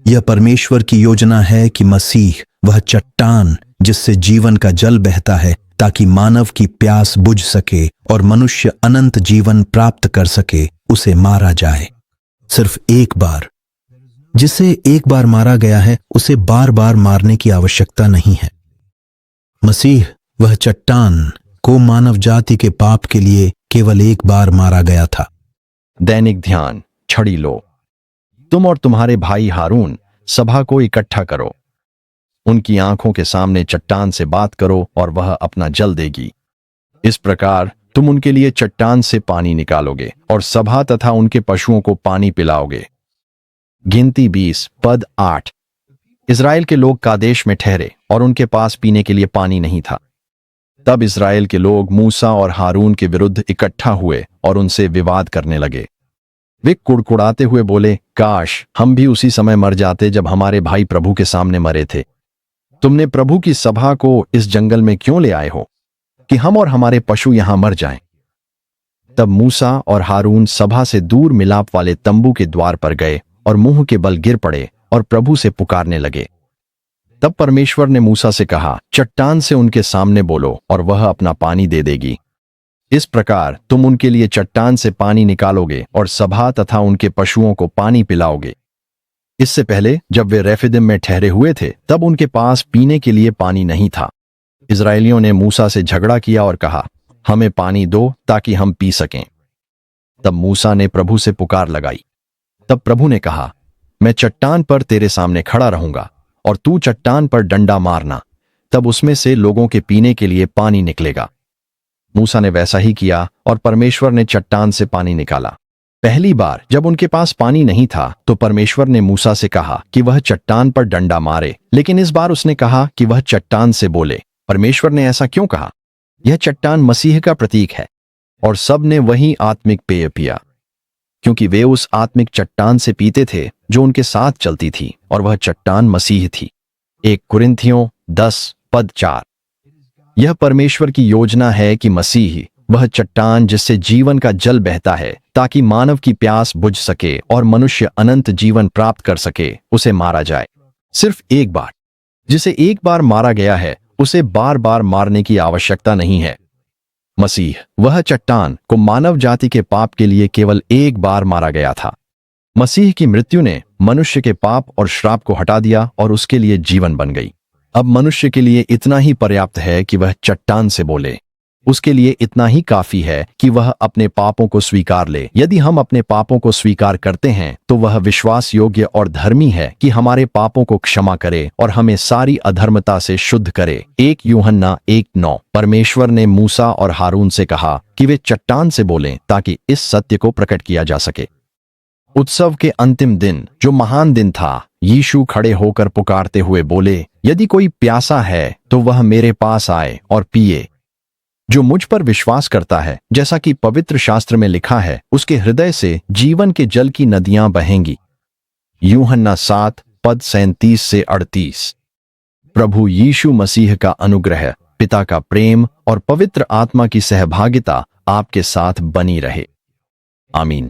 यह परमेश्वर की योजना है कि मसीह वह चट्टान जिससे जीवन का जल बहता है ताकि मानव की प्यास बुझ सके और मनुष्य अनंत जीवन प्राप्त कर सके, उसे मारा जाए। सिर्फ एक बार। जिसे एक बार मारा गया है उसे बार बार मारने की आवश्यकता नहीं है। मसीह वह चट्टान को मानव जाति के पाप के लिए केवल एक बार मारा गया था। दैनिक ध्यान। छड़ी लो। तुम और तुम्हारे भाई हारून सभा को इकट्ठा करो। उनकी आंखों के सामने चट्टान से बात करो और वह अपना जल देगी। इस प्रकार तुम उनके लिए चट्टान से पानी निकालोगे और सभा तथा उनके पशुओं को पानी पिलाओगे। गिनती 20 पद 8। इज़राइल के लोग कादेश में ठहरे और उनके पास पीने के लिए पानी नहीं था। तब इज़राइल के लोग मूसा और हारून के विरुद्ध इकट्ठा हुए और उनसे विवाद करने लगे। वे कुड़कुड़ाते हुए बोले, काश हम भी उसी समय मर जाते जब हमारे भाई प्रभु के सामने मरे थे। तुमने प्रभु की सभा को इस जंगल में क्यों ले आए हो कि हम और हमारे पशु यहां मर जाएं? तब मूसा और हारून सभा से दूर मिलाप वाले तंबू के द्वार पर गए और मुंह के बल गिर पड़े और प्रभु से पुकारने लगे। तब परमेश्वर ने मूसा से कहा, चट्टान से उनके सामने बोलो और वह अपना पानी दे देगी। इस प्रकार तुम उनके लिए चट्टान से पानी निकालोगे और सभा तथा उनके पशुओं को पानी पिलाओगे। इससे पहले जब वे रेफिदिम में ठहरे हुए थे तब उनके पास पीने के लिए पानी नहीं था। इज़राइलियों ने मूसा से झगड़ा किया और कहा, हमें पानी दो ताकि हम पी सकें। तब मूसा ने प्रभु से पुकार लगाई। तब प्रभु ने कहा, मैं चट्टान पर तेरे सामने खड़ा रहूंगा और तू चट्टान पर डंडा मारना, तब उसमें से लोगों के पीने के लिए पानी निकलेगा। मूसा ने वैसा ही किया और परमेश्वर ने चट्टान से पानी निकाला। पहली बार जब उनके पास पानी नहीं था तो परमेश्वर ने मूसा से कहा कि वह चट्टान पर डंडा मारे, लेकिन इस बार उसने कहा कि वह चट्टान से बोले। परमेश्वर ने ऐसा क्यों कहा? यह चट्टान मसीह का प्रतीक है और सब ने वही आत्मिक पेय पिया, क्योंकि वे उस आत्मिक चट्टान से पीते थे जो उनके साथ चलती थी और वह चट्टान मसीह थी। 1 कुरिन्थियों 10 पद 4। यह परमेश्वर की योजना है कि मसीह वह चट्टान जिससे जीवन का जल बहता है ताकि मानव की प्यास बुझ सके और मनुष्य अनंत जीवन प्राप्त कर सके, उसे मारा जाए। सिर्फ एक बार। जिसे एक बार मारा गया है उसे बार बार मारने की आवश्यकता नहीं है। मसीह वह चट्टान को मानव जाति के पाप के लिए केवल एक बार मारा गया था। मसीह की मृत्यु ने मनुष्य के पाप और श्राप को हटा दिया और उसके लिए जीवन बन गई। अब मनुष्य के लिए इतना ही पर्याप्त है कि वह चट्टान से बोले। उसके लिए इतना ही काफी है कि वह अपने पापों को स्वीकार ले। यदि हम अपने पापों को स्वीकार करते हैं तो वह विश्वास योग्य और धर्मी है कि हमारे पापों को क्षमा करे और हमें सारी अधर्मता से शुद्ध करे। 1 यूहन्ना 1:9। परमेश्वर ने मूसा और हारून से कहा कि वे चट्टान से बोलें ताकि इस सत्य को प्रकट किया जा सके। उत्सव के अंतिम दिन, जो महान दिन था, यीशु खड़े होकर पुकारते हुए बोले, यदि कोई प्यासा है तो वह मेरे पास आए और पिए। जो मुझ पर विश्वास करता है, जैसा कि पवित्र शास्त्र में लिखा है, उसके हृदय से जीवन के जल की नदियां बहेंगी। यूहन्ना 7 पद 37 से 38। प्रभु यीशु मसीह का अनुग्रह, पिता का प्रेम और पवित्र आत्मा की सहभागिता आपके साथ बनी रहे। आमीन।